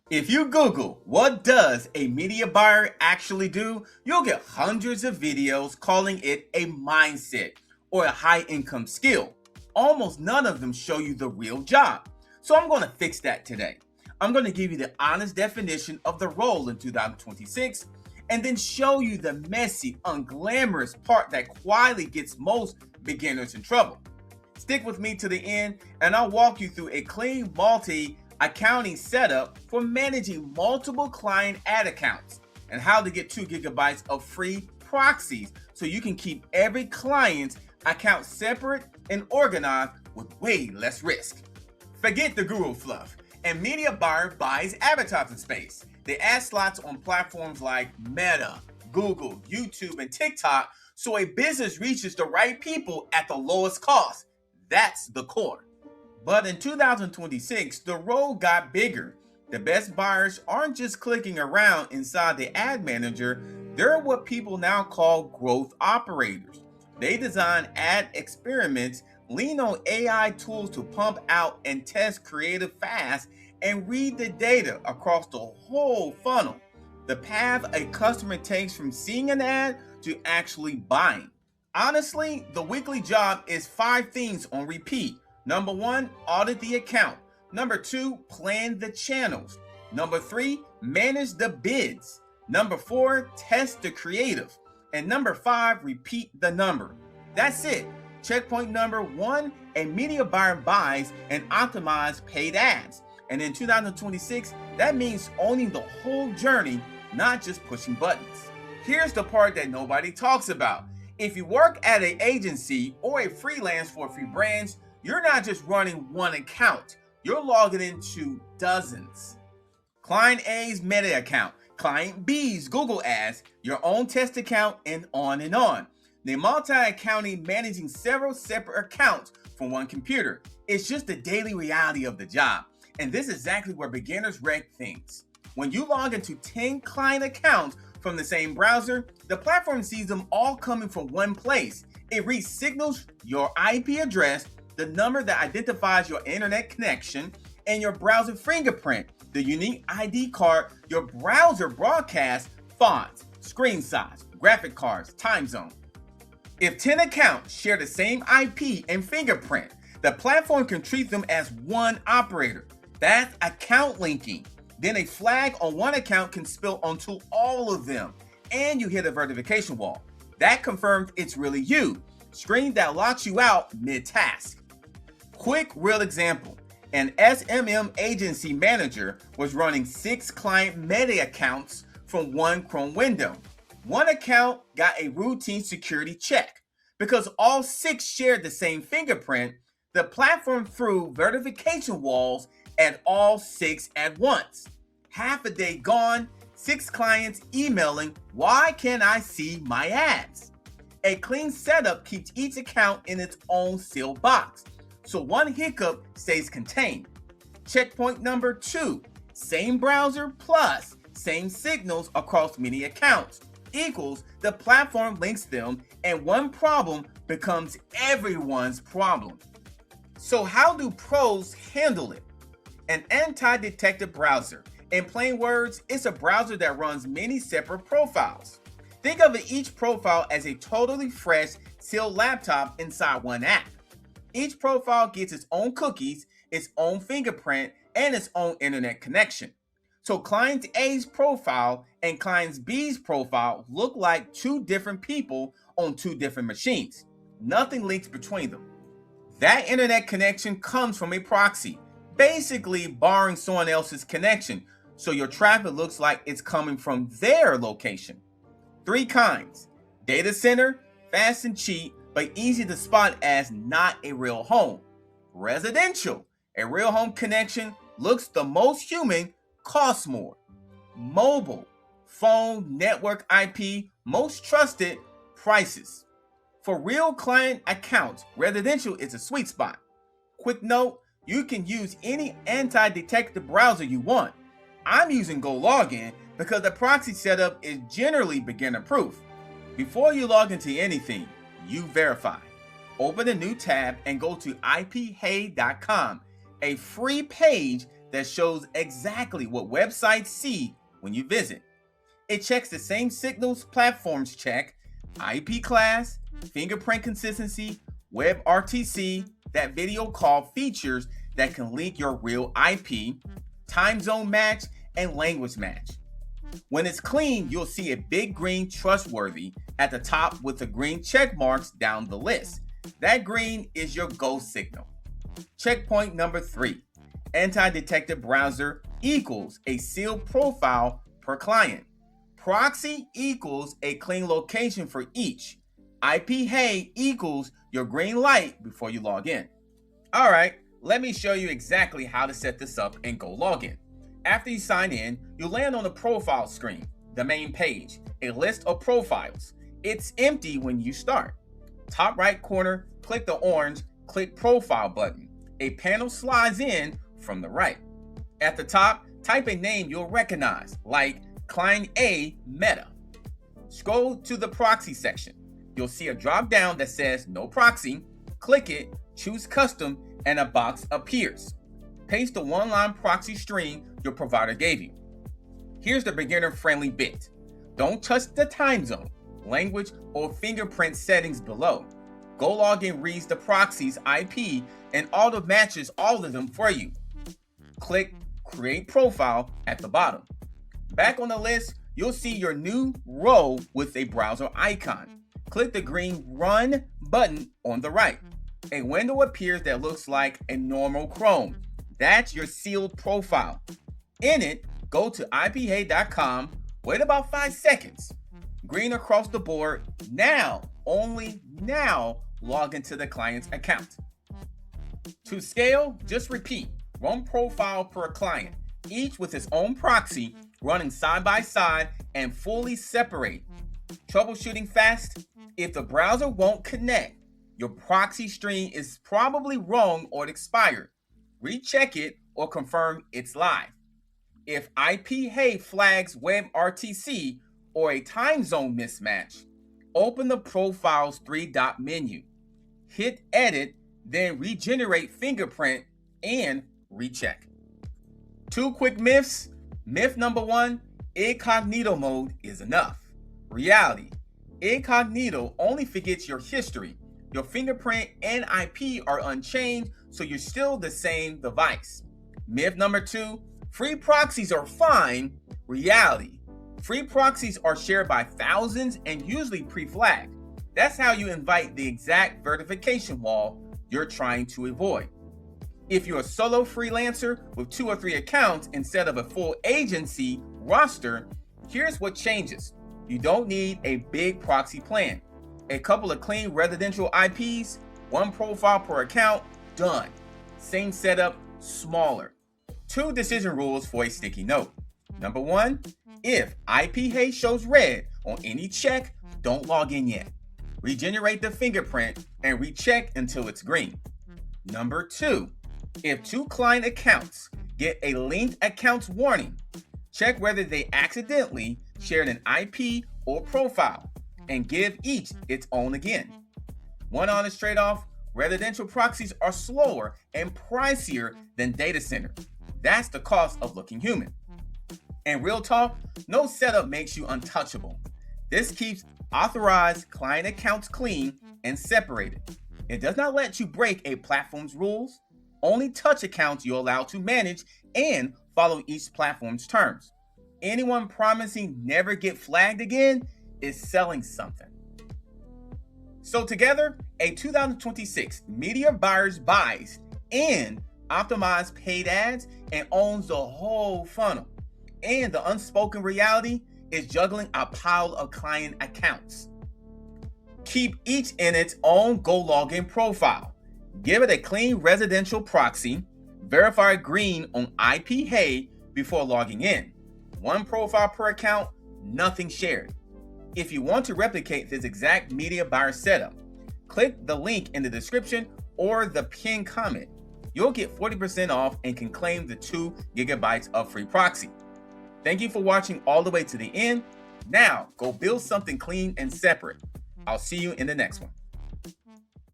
If you Google what does a media buyer actually do, you'll get hundreds of videos calling it a mindset or a high income skill. Almost none of them show you the real job. So I'm going to fix that today. I'm going to give you the honest definition of the role in 2026 and then show you the messy, unglamorous part that quietly gets most beginners in trouble. Stick with me to the end and I'll walk you through a clean multi-accounting setup for managing multiple client ad accounts and how to get 2 gigabytes of free proxies so you can keep every client's account separate and organized with way less risk. Forget the guru fluff. A media buyer buys advertising space. They add slots on platforms like Meta, Google, YouTube, and TikTok so a business reaches the right people at the lowest cost. That's the core. But in 2026, the role got bigger. The best buyers aren't just clicking around inside the ad manager, they're what people now call growth operators. They design ad experiments, lean on AI tools to pump out and test creative fast, and read the data across the whole funnel. The path a customer takes from seeing an ad to actually buying. Honestly, the weekly job is 5 things on repeat. Number 1, audit the account. Number 2, plan the channels. Number 3, manage the bids. Number 4, test the creative. And number 5, repeat the number. That's it. Checkpoint number 1, a media buyer buys and optimizes paid ads. And in 2026, that means owning the whole journey, not just pushing buttons. Here's the part that nobody talks about. If you work at an agency or a freelance for a few brands, you're not just running one account, you're logging into dozens. Client A's Meta account, Client B's Google Ads, your own test account, and on and on. The multi-accounting managing several separate accounts from one computer. It's just the daily reality of the job. And this is exactly where beginners wreck things. When you log into 10 client accounts from the same browser, the platform sees them all coming from one place. It reads signals your IP address, the number that identifies your internet connection, and your browser fingerprint, the unique ID card your browser broadcasts, fonts, screen size, graphic cards, time zone. If 10 accounts share the same IP and fingerprint, the platform can treat them as one operator. That's account linking. Then a flag on one account can spill onto all of them, and you hit a verification wall. That confirms it's really you. Screen that locks you out mid-task. Quick real example. An SMM agency manager was running 6 client Meta accounts from one Chrome window. One account got a routine security check. Because all 6 shared the same fingerprint, the platform threw verification walls at all 6 at once. Half a day gone, 6 clients emailing, "Why can't I see my ads?" A clean setup keeps each account in its own sealed box, so one hiccup stays contained. Checkpoint number 2, same browser plus same signals across many accounts equals the platform links them and one problem becomes everyone's problem. So how do pros handle it? An anti-detective browser. In plain words, it's a browser that runs many separate profiles. Think of each profile as a totally fresh, sealed laptop inside one app. Each profile gets its own cookies, its own fingerprint, and its own internet connection. So Client A's profile and Client B's profile look like 2 different people on 2 different machines. Nothing links between them. That internet connection comes from a proxy, basically borrowing someone else's connection, so your traffic looks like it's coming from their location. 3 kinds: data center, fast and cheap, but easy to spot as not a real home. Residential, a real home connection, looks the most human, costs more. Mobile, phone, network IP, most trusted, prices. For real client accounts, residential is a sweet spot. Quick note, you can use any anti-detective browser you want. I'm using GoLogin because the proxy setup is generally beginner proof. Before you log into anything, you verify. Open a new tab and go to iphay.com, a free page that shows exactly what websites see when you visit. It checks the same signals platforms check: IP class, fingerprint consistency, WebRTC, that video call features that can link your real IP, time zone match, and language match. When it's clean, you'll see a big green trustworthy at the top with the green check marks down the list. That green is your go signal. Checkpoint number 3. Anti-detected browser equals a sealed profile per client. Proxy equals a clean location for each. IP hey equals your green light before you log in. All right, let me show you exactly how to set this up and go log in. After you sign in, you'll land on the profile screen, the main page, a list of profiles. It's empty when you start. Top right corner, click the orange Click Profile button. A panel slides in from the right. At the top, type a name you'll recognize, like Client A Meta. Scroll to the proxy section. You'll see a drop down that says No Proxy. Click it, choose Custom, and a box appears. Paste the one-line proxy string your provider gave you. Here's the beginner-friendly bit. Don't touch the time zone, language, or fingerprint settings below. GoLogin reads the proxy's IP and auto matches all of them for you. Click Create Profile at the bottom. Back on the list, you'll see your new row with a browser icon. Click the green Run button on the right. A window appears that looks like a normal Chrome. That's your sealed profile. In it, go to ipa.com, wait about 5 seconds. Green across the board. Now, only now, log into the client's account. To scale, just repeat. One profile per client, each with its own proxy, running side by side and fully separate. Troubleshooting fast? If the browser won't connect, your proxy string is probably wrong or expired. Recheck it or confirm it's live. If IP hey flags WebRTC or a time zone mismatch, open the profile's 3-dot menu. Hit Edit, then regenerate fingerprint and recheck. 2 quick myths. Myth number 1, incognito mode is enough. Reality, incognito only forgets your history. Your fingerprint and IP are unchanged, so you're still the same device. Myth number 2, free proxies are fine. Reality, free proxies are shared by thousands and usually pre-flagged. That's how you invite the exact verification wall you're trying to avoid. If you're a solo freelancer with 2 or 3 accounts instead of a full agency roster, here's what changes. You don't need a big proxy plan. A couple of clean residential IPs, 1 profile per account, done. Same setup, smaller. 2 decision rules for a sticky note. Number 1, if IP hey shows red on any check, don't log in yet. Regenerate the fingerprint and recheck until it's green. Number 2, if 2 client accounts get a linked accounts warning, check whether they accidentally shared an IP or profile and give each its own again. One honest trade-off, residential proxies are slower and pricier than data center. That's the cost of looking human. And real talk, no setup makes you untouchable. This keeps authorized client accounts clean and separated. It does not let you break a platform's rules. Only touch accounts you're allowed to manage and follow each platform's terms. Anyone promising never get flagged again is selling something. So together, a 2026 media buyers buys and optimizes paid ads and owns the whole funnel. And the unspoken reality is juggling a pile of client accounts. Keep each in its own GoLogin profile. Give it a clean residential proxy. Verify green on IP hey before logging in. 1 profile per account, nothing shared. If you want to replicate this exact media buyer setup, click the link in the description or the pinned comment. You'll get 40% off and can claim the 2 gigabytes of free proxy. Thank you for watching all the way to the end. Now, go build something clean and separate. I'll see you in the next one.